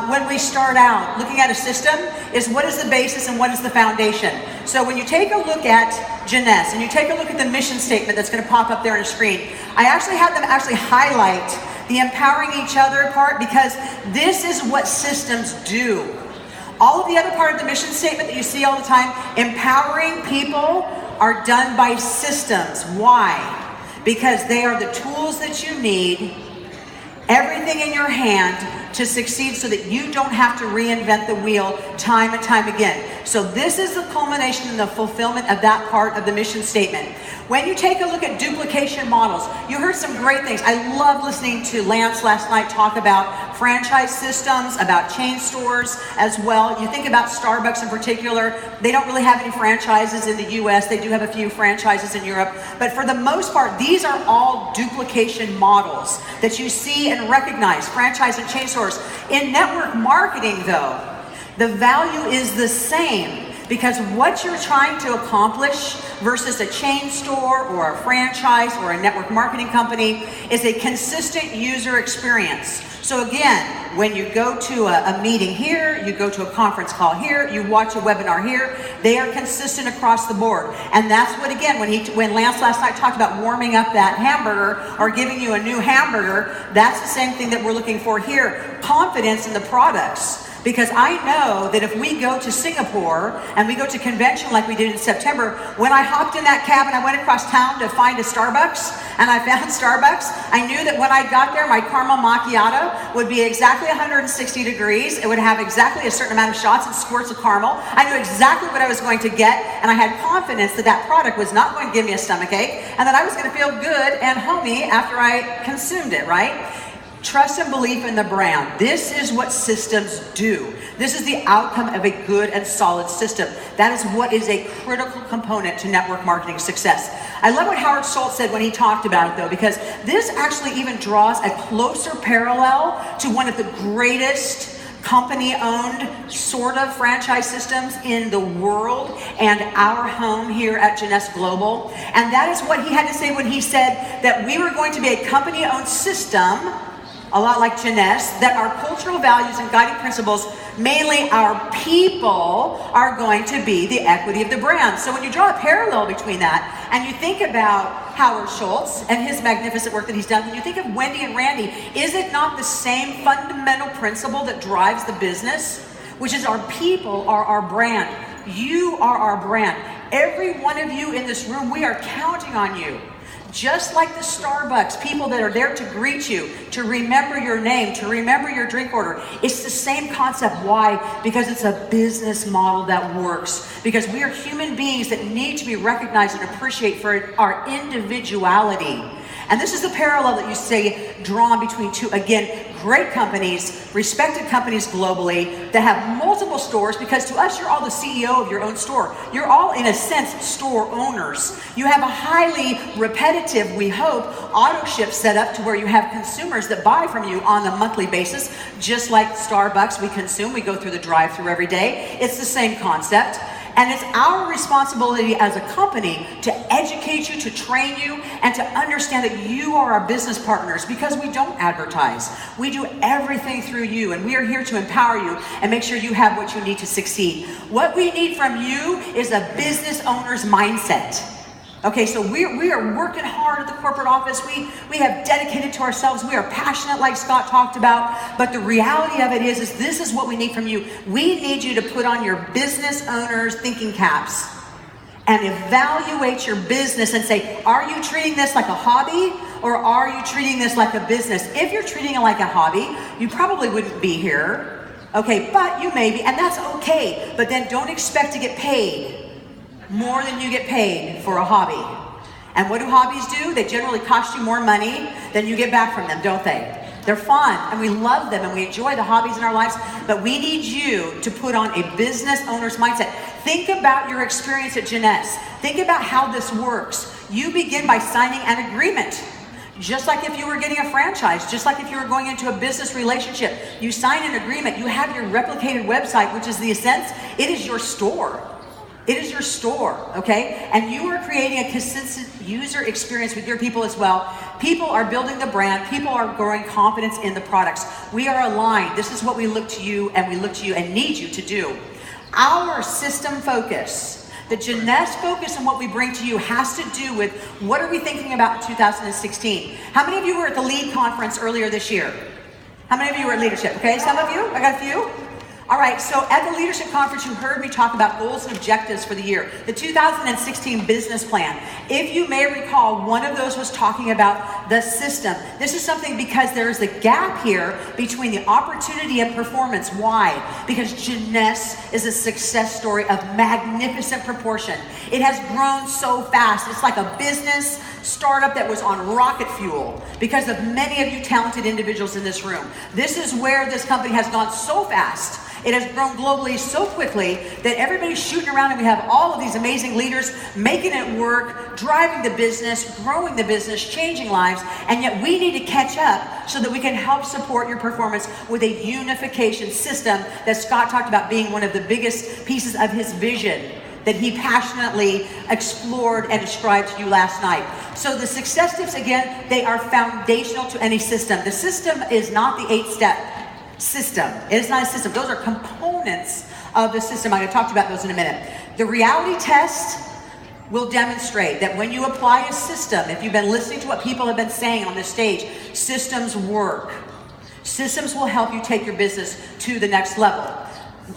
when we start out looking at a system is what is the basis and what is the foundation. So when you take a look at Jeunesse and you take a look at the mission statement that's going to pop up there on the screen, I actually had them highlight the empowering each other part, because this is what systems do. All of the other part of the mission statement that you see all the time, empowering people, are done by systems. Why? Because they are the tools that you need, everything in your hand to succeed, so that you don't have to reinvent the wheel time and time again. So this is the culmination and the fulfillment of that part of the mission statement. When you take a look at duplication models, you heard some great things. I love listening to Lance last night talk about franchise systems, about chain stores as well. You think about Starbucks in particular. They don't really have any franchises in the US. They do have a few franchises in Europe. But for the most part, these are all duplication models that you see and recognize, franchise and chain stores. In network marketing, though, the value is the same, because what you're trying to accomplish versus a chain store or a franchise or a network marketing company is a consistent user experience. So again, when you go to a meeting here, you go to a conference call here, you watch a webinar here, they are consistent across the board. And that's what, again, when Lance last night talked about warming up that hamburger or giving you a new hamburger, that's the same thing that we're looking for here. Confidence in the products. Because I know that if we go to Singapore and we go to convention like we did in September, when I hopped in that cab and I went across town to find a Starbucks, and I found Starbucks, I knew that when I got there, my caramel macchiato would be exactly 160 degrees. It would have exactly a certain amount of shots and squirts of caramel. I knew exactly what I was going to get, and I had confidence that that product was not going to give me a stomachache, and that I was going to feel good and homey after I consumed it, right? Trust and belief in the brand. This is what systems do. This is the outcome of a good and solid system. That is what is a critical component to network marketing success. I love what Howard Schultz said when he talked about it, though, because this actually even draws a closer parallel to one of the greatest company-owned sort of franchise systems in the world and our home here at Jeunesse Global. And that is what he had to say when he said that we were going to be a company-owned system, a lot like Jeunesse, that our cultural values and guiding principles, mainly our people, are going to be the equity of the brand. So when you draw a parallel between that and you think about Howard Schultz and his magnificent work that he's done, when you think of Wendy and Randy, is it not the same fundamental principle that drives the business? Which is our people are our brand. You are our brand. Every one of you in this room, we are counting on you. Just like the Starbucks, people that are there to greet you, to remember your name, to remember your drink order. It's the same concept. Why? Because it's a business model that works. Because we are human beings that need to be recognized and appreciated for our individuality. And this is the parallel that you say drawn between two, again, great companies, respected companies globally that have multiple stores, because to us, you're all the CEO of your own store. You're all, in a sense, store owners. You have a highly repetitive, we hope, auto ship set up to where you have consumers that buy from you on a monthly basis, just like Starbucks we consume. We go through the drive-thru every day. It's the same concept. And it's our responsibility as a company to educate you, to train you, and to understand that you are our business partners, because we don't advertise. We do everything through you, and we are here to empower you and make sure you have what you need to succeed. What we need from you is a business owner's mindset. Okay, so we are working hard at the corporate office. We have dedicated to ourselves. We are passionate, like Scott talked about. But the reality of it is this is what we need from you. We need you to put on your business owner's thinking caps and evaluate your business and say, are you treating this like a hobby, or are you treating this like a business? If you're treating it like a hobby, you probably wouldn't be here. Okay, but you may be, and that's okay. But then don't expect to get paid more than you get paid for a hobby. And what do hobbies do? They generally cost you more money than you get back from them, don't they? They're fun, and we love them, and we enjoy the hobbies in our lives, but we need you to put on a business owner's mindset. Think about your experience at Jeunesse. Think about how this works. You begin by signing an agreement. Just like if you were getting a franchise, just like if you were going into a business relationship, you sign an agreement, you have your replicated website, which is the essence. It is your store. It is your store, okay? And you are creating a consistent user experience with your people as well. People are building the brand. People are growing confidence in the products. We are aligned. This is what we look to you and need you to do. Our system focus, the Jeunesse focus and what we bring to you has to do with what are we thinking about in 2016. How many of you were at the LEAD conference earlier this year? How many of you were at leadership? Okay, some of you? I got a few. All right, so at the leadership conference, you heard me talk about goals and objectives for the year, the 2016 business plan. If you may recall, one of those was talking about the system. This is something because there is a gap here between the opportunity and performance. Why? Because Jeunesse is a success story of magnificent proportion. It has grown so fast. It's like a business startup that was on rocket fuel because of many of you talented individuals in this room. This is where this company has gone so fast. It has grown globally so quickly that everybody's shooting around and we have all of these amazing leaders making it work, driving the business, growing the business, changing lives, and yet we need to catch up so that we can help support your performance with a unification system that Scott talked about being one of the biggest pieces of his vision that he passionately explored and described to you last night. So the success tips, again, they are foundational to any system. The system is not the 8-step system. It is not a system. Those are components of the system. I'm going to talk to you about those in a minute. The reality test will demonstrate that when you apply a system, if you've been listening to what people have been saying on this stage, systems work. Systems will help you take your business to the next level.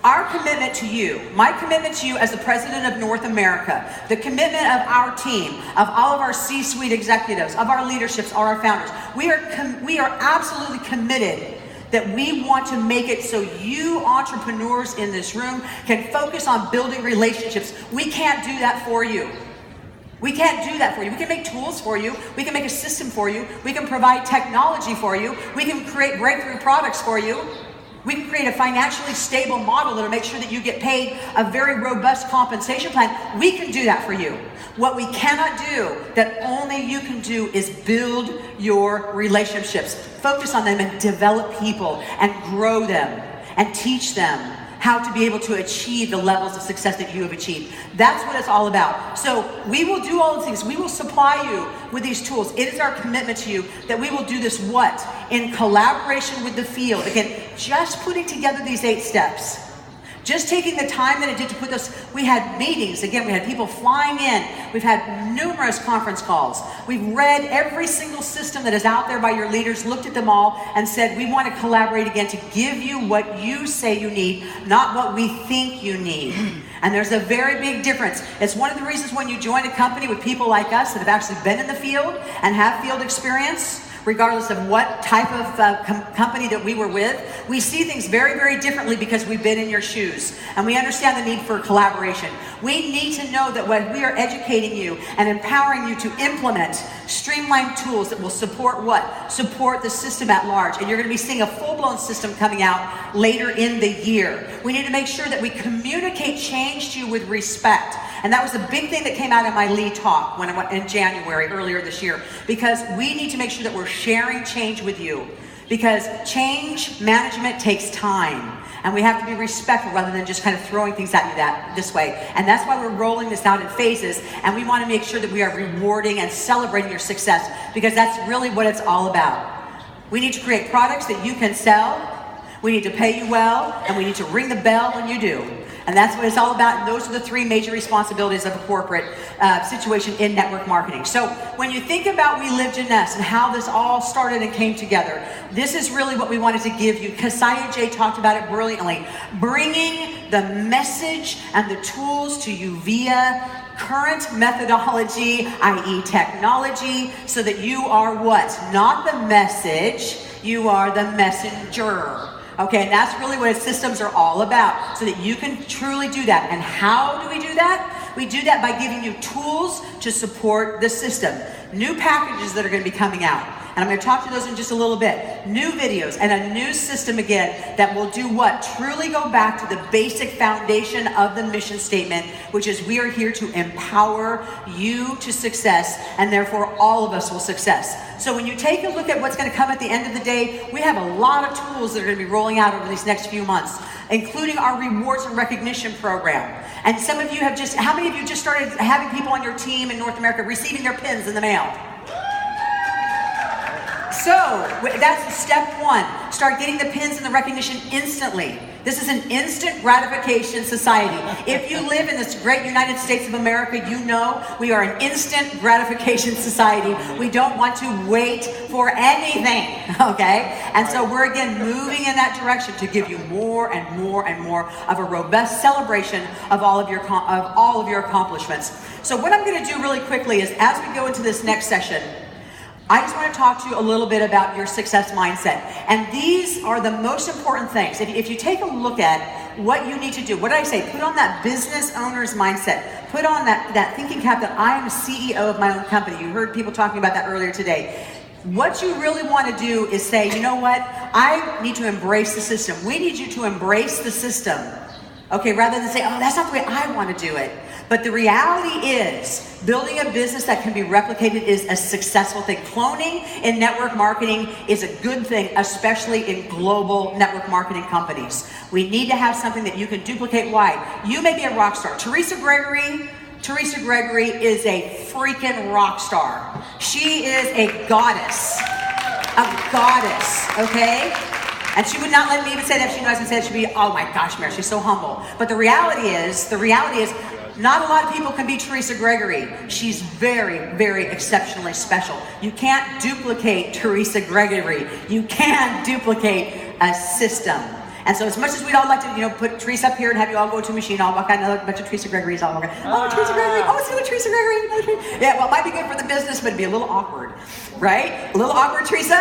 Our commitment to you, my commitment to you as the president of North America, the commitment of our team, of all of our C-suite executives, of our leaderships, of our founders, we are absolutely committed that we want to make it so you entrepreneurs in this room can focus on building relationships. We can't do that for you. We can't do that for you. We can make tools for you. We can make a system for you. We can provide technology for you. We can create breakthrough products for you. We can create a financially stable model that'll make sure that you get paid a very robust compensation plan. We can do that for you. What we cannot do, that only you can do, is build your relationships. Focus on them and develop people and grow them and teach them how to be able to achieve the levels of success that you have achieved. That's what it's all about. So we will do all the things. We will supply you with these tools. It is our commitment to you that we will do this what? In collaboration with the field. Again, just putting together these 8 steps. Just taking the time that it did to put this, we had meetings. Again, we had people flying in. We've had numerous conference calls. We've read every single system that is out there by your leaders, looked at them all, and said, we want to collaborate again to give you what you say you need, not what we think you need. And there's a very big difference. It's one of the reasons when you join a company with people like us that have actually been in the field and have field experience, regardless of what type of company that we were with, we see things very, very differently because we've been in your shoes. And we understand the need for collaboration. We need to know that when we are educating you and empowering you to implement streamlined tools that will support what? Support the system at large. And you're going to be seeing a full-blown system coming out later in the year. We need to make sure that we communicate change to you with respect. And that was a big thing that came out of my lead talk when I went in January, earlier this year, because we need to make sure that we're sharing change with you, because change management takes time, and we have to be respectful rather than just kind of throwing things at you this way. And that's why we're rolling this out in phases, and we want to make sure that we are rewarding and celebrating your success, because that's really what it's all about. We need to create products that you can sell, we need to pay you well, and we need to ring the bell when you do. And that's what it's all about. And those are the 3 major responsibilities of a corporate situation in network marketing. So when you think about We Live Jeunesse and how this all started and came together, this is really what we wanted to give you. Keziah J talked about it brilliantly. Bringing the message and the tools to you via current methodology, i.e. technology, so that you are what? Not the message, you are the messenger. Okay, and that's really what systems are all about, so that you can truly do that. And how do we do that? We do that by giving you tools to support the system. New packages that are going to be coming out. And I'm going to talk to those in just a little bit. New videos and a new system again that will do what? Truly go back to the basic foundation of the mission statement, which is we are here to empower you to success, and therefore all of us will success. So when you take a look at what's going to come at the end of the day, we have a lot of tools that are going to be rolling out over these next few months, including our rewards and recognition program. And some of you have just, how many of you just started having people on your team in North America receiving their pins in the mail? So that's step one. Start getting the pins and the recognition instantly. This is an instant gratification society. If you live in this great United States of America, you know we are an instant gratification society. We don't want to wait for anything, okay? And so we're again moving in that direction to give you more and more and more of a robust celebration of all of your accomplishments. So what I'm going to do really quickly is, as we go into this next session, I just want to talk to you a little bit about your success mindset. And these are the most important things. If you take a look at what you need to do, what did I say? Put on that business owner's mindset. Put on that thinking cap that I am a CEO of my own company. You heard people talking about that earlier today. What you really want to do is say, you know what? I need to embrace the system. We need you to embrace the system. Okay, rather than say, oh, that's not the way I want to do it. But the reality is, building a business that can be replicated is a successful thing. Cloning in network marketing is a good thing, especially in global network marketing companies. We need to have something that you can duplicate. Why? You may be a rock star. Teresa Gregory is a freaking rock star. She is a goddess, okay? And she would not let me even say that. She knows and said she'd be, oh my gosh, Mary, she's so humble. But the reality is, not a lot of people can be Teresa Gregory. She's very, very exceptionally special. You can't duplicate Teresa Gregory. You can duplicate a system. And so as much as we'd all like to, put Teresa up here and have you all go to a machine, I'll walk out another bunch of Teresa Gregory's all over. Oh, Teresa Gregory. Oh, let's do a Teresa Gregory. Yeah, well, it might be good for the business, but it'd be a little awkward, right? A little awkward, Teresa?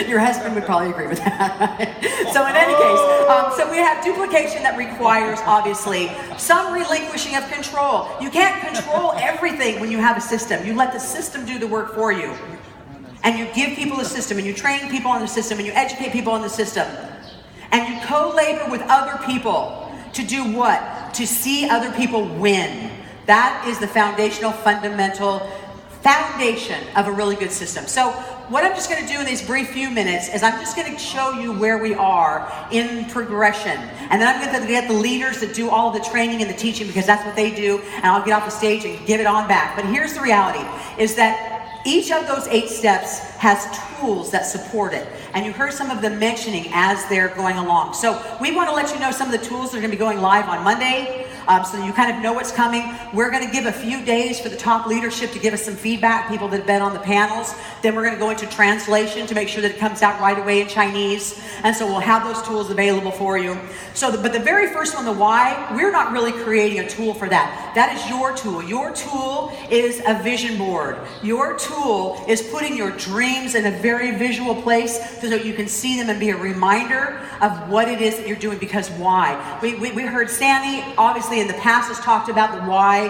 Your husband would probably agree with that. So in any case, so we have duplication that requires, obviously, some relinquishing of control. You can't control everything when you have a system. You let the system do the work for you. And you give people a system, and you train people on the system, and you educate people on the system. And you co-labor with other people to do what? To see other people win. That is the fundamental foundation of a really good system. So what I'm just going to do in these brief few minutes is I'm just going to show you where we are in progression. And then I'm going to get the leaders that do all of the training and the teaching, because that's what they do, and I'll get off the stage and give it on back. But here's the reality, is that each of those 8 steps has tools that support it. And you heard some of them mentioning as they're going along. So we want to let you know some of the tools that are going to be going live on Monday, so you kind of know what's coming. We're going to give a few days for the top leadership to give us some feedback, people that have been on the panels. Then we're going to go into translation to make sure that it comes out right away in Chinese. And so we'll have those tools available for you. But the very first one, the why, we're not really creating a tool for that. That is your tool. Your tool is a vision board. Your tool is putting your dreams in a very visual place so that you can see them and be a reminder of what it is that you're doing, because why. We heard Sandy, obviously, in the past has talked about the why.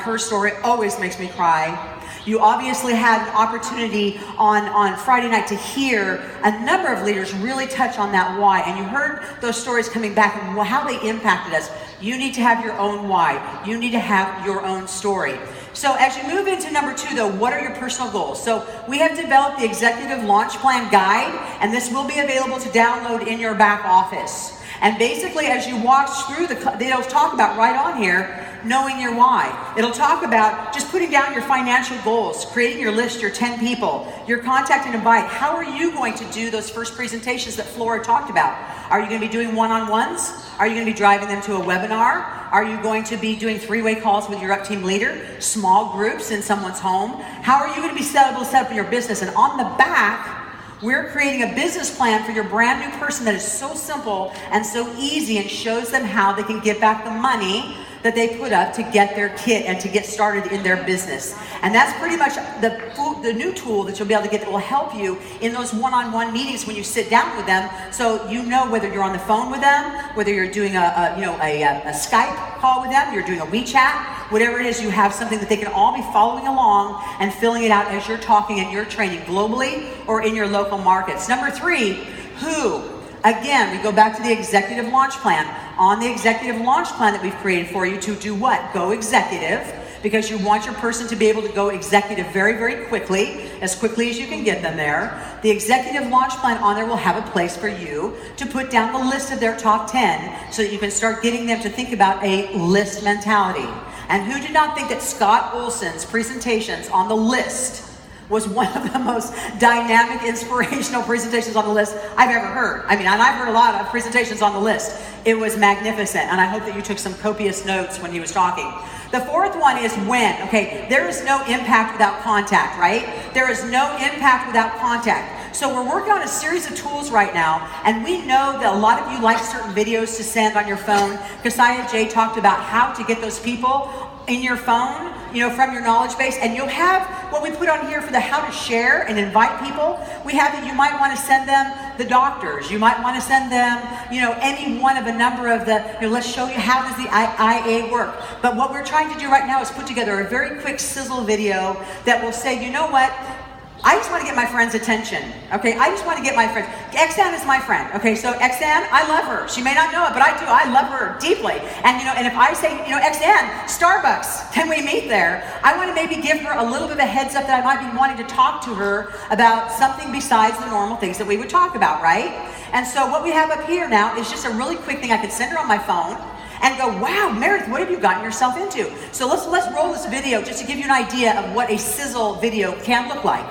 Her story always makes me cry. You obviously had an opportunity on Friday night to hear a number of leaders really touch on that why, and you heard those stories coming back and how they impacted us. You need to have your own why. You need to have your own story. So as you move into number 2, though, what are your personal goals? So we have developed the Executive Launch Plan Guide, and this will be available to download in your back office. And basically, as you watch through it'll talk about right on here, knowing your why. It'll talk about just putting down your financial goals, creating your list, your 10 people, your contact and invite. How are you going to do those first presentations that Flora talked about? Are you going to be doing one-on-ones? Are you going to be driving them to a webinar? Are you going to be doing 3-way calls with your up team leader, small groups in someone's home? How are you going to be able to set up your business? And on the back, we're creating a business plan for your brand new person that is so simple and so easy and shows them how they can get back the money that they put up to get their kit and to get started in their business. And that's pretty much the new tool that you'll be able to get that will help you in those one-on-one meetings when you sit down with them, so you know whether you're on the phone with them, whether you're doing a Skype call with them, you're doing a WeChat, whatever it is, you have something that they can all be following along and filling it out as you're talking and you're training globally or in your local markets. Number 3, who? Again, we go back to the Executive Launch Plan. On the Executive Launch Plan that we've created for you to do what? Go executive, because you want your person to be able to go executive very, very quickly, as quickly as you can get them there. The Executive Launch Plan on there will have a place for you to put down the list of their top 10 so that you can start getting them to think about a list mentality. And who did not think that Scott Olson's presentations on the list was one of the most dynamic, inspirational presentations on the list I've ever heard. I mean, and I've heard a lot of presentations on the list. It was magnificent, and I hope that you took some copious notes when he was talking. The fourth one is when. Okay, there is no impact without contact, right? There is no impact without contact. So we're working on a series of tools right now, and we know that a lot of you like certain videos to send on your phone. Keziah Jay talked about how to get those people in your phone, you know, from your knowledge base, and you'll have what we put on here for the how to share and invite people. We have that you might want to send them the doctors, you might want to send them, you know, any one of a number of the, you know, let's show you how does the IA work. But what we're trying to do right now is put together a very quick sizzle video that will say, you know what, I just want to get my friend's attention, okay? I just want to get my friend. Xan is my friend, okay? So Xan, I love her. She may not know it, but I do. I love her deeply. And, you know, and if I say, you know, Xan, Starbucks, can we meet there? I want to maybe give her a little bit of a heads up that I might be wanting to talk to her about something besides the normal things that we would talk about, right? And so what we have up here now is just a really quick thing I could send her on my phone and go, wow, Meredith, what have you gotten yourself into? So let's roll this video just to give you an idea of what a sizzle video can look like.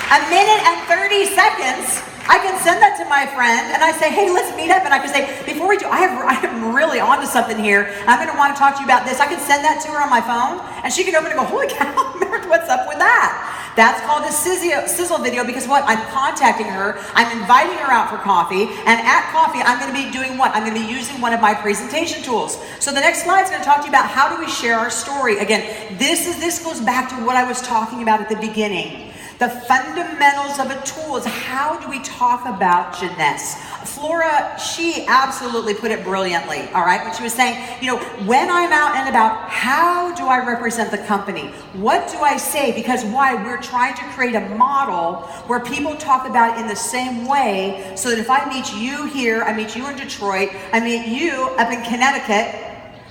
A minute and 30 seconds, I can send that to my friend and I say, hey, let's meet up. And I can say, before we do, I am really onto something here. I'm going to want to talk to you about this. I can send that to her on my phone and she can open it and go, holy cow, Meredith, what's up with that? That's called a sizzle video because what? I'm contacting her, I'm inviting her out for coffee, and at coffee, I'm going to be doing what? I'm going to be using one of my presentation tools. So the next slide is going to talk to you about how do we share our story. Again, this goes back to what I was talking about at the beginning. The fundamentals of a tool is how do we talk about Jeunesse? Flora, she absolutely put it brilliantly, all right? When she was saying, you know, when I'm out and about, how do I represent the company? What do I say? Because why? We're trying to create a model where people talk about it in the same way so that if I meet you here, I meet you in Detroit, I meet you up in Connecticut,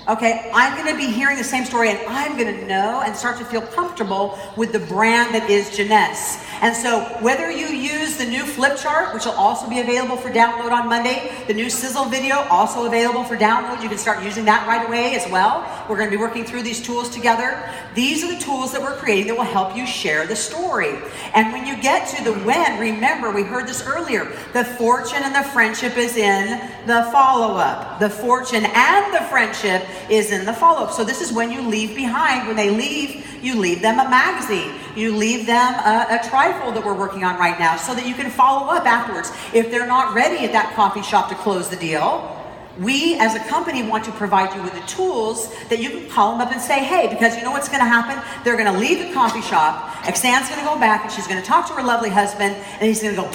okay, I'm going to be hearing the same story and I'm going to know and start to feel comfortable with the brand that is Jeunesse. And so whether you use the new flip chart, which will also be available for download on Monday, the new sizzle video also available for download, you can start using that right away as well. We're going to be working through these tools together. These are the tools that we're creating that will help you share the story. And when you get to the when, remember, we heard this earlier, the fortune and the friendship is in the follow-up. The fortune and the friendship is in the follow-up. So this is when you leave behind. When they leave, you leave them a magazine. You leave them a trifold that we're working on right now so that you can follow up afterwards. If they're not ready at that coffee shop to close the deal, we as a company want to provide you with the tools that you can call them up and say, hey, because you know what's going to happen? They're going to leave the coffee shop. Xan's going to go back and she's going to talk to her lovely husband and he's going to go,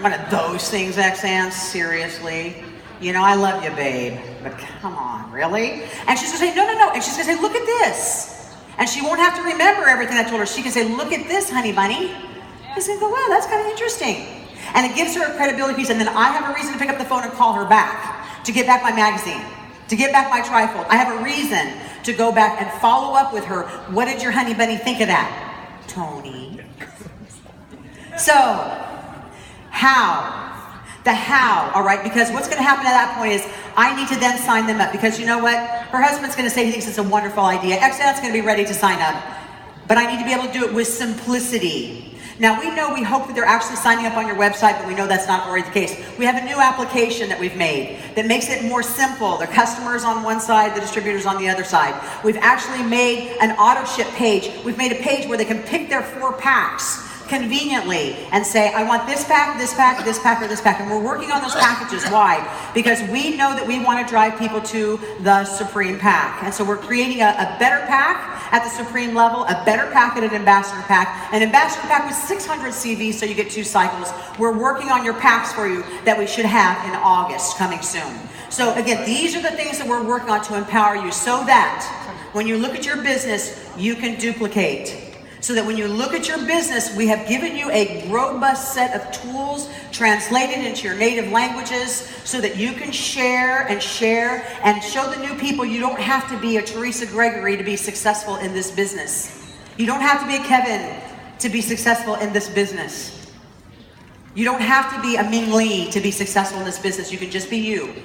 one of those things, Xan, seriously? You know, I love you, babe, but come on, really? And she's going to say, no, no, no. And she's going to say, look at this. And she won't have to remember everything I told her. She can say, look at this, honey bunny. She's going to go, wow, that's kind of interesting. And it gives her a credibility piece. And then I have a reason to pick up the phone and call her back to get back my magazine, to get back my trifold. I have a reason to go back and follow up with her. What did your honey bunny think of that, Tony? So, how? The how, all right? Because what's going to happen at that point is I need to then sign them up, because you know what? Her husband's going to say he thinks it's a wonderful idea. X-Dad's going to be ready to sign up, but I need to be able to do it with simplicity. Now, we hope that they're actually signing up on your website, but we know that's not already the case. We have a new application that we've made that makes it more simple. The customers on one side, the distributors on the other side. We've actually made an auto ship page. We've made a page where they can pick their 4 packs conveniently and say, I want this pack, this pack, this pack, or this pack. And we're working on those packages. Why? Because we know that we want to drive people to the Supreme pack. And so we're creating a better pack at the Supreme level, a better pack at an Ambassador pack. An Ambassador pack with 600 CVs, so you get 2 cycles. We're working on your packs for you that we should have in August, coming soon. So again, these are the things that we're working on to empower you, so that when you look at your business, you can duplicate. So that when you look at your business, we have given you a robust set of tools translated into your native languages so that you can share and show the new people you don't have to be a Teresa Gregory to be successful in this business. You don't have to be a Kevin to be successful in this business. You don't have to be a Ming Lee to be successful in this business. You can just be you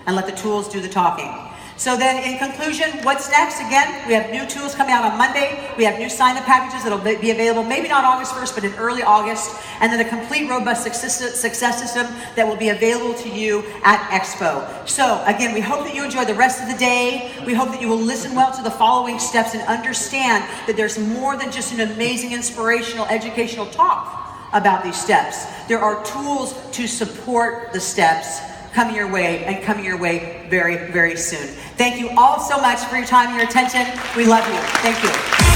and let the tools do the talking. So then in conclusion, what's next? Again, we have new tools coming out on Monday. We have new sign-up packages that'll be available, maybe not August 1st, but in early August. And then a complete robust success system that will be available to you at Expo. So again, we hope that you enjoy the rest of the day. We hope that you will listen well to the following steps and understand that there's more than just an amazing, inspirational, educational talk about these steps. There are tools to support the steps coming your way, and coming your way very, very soon. Thank you all so much for your time and your attention. We love you. Thank you.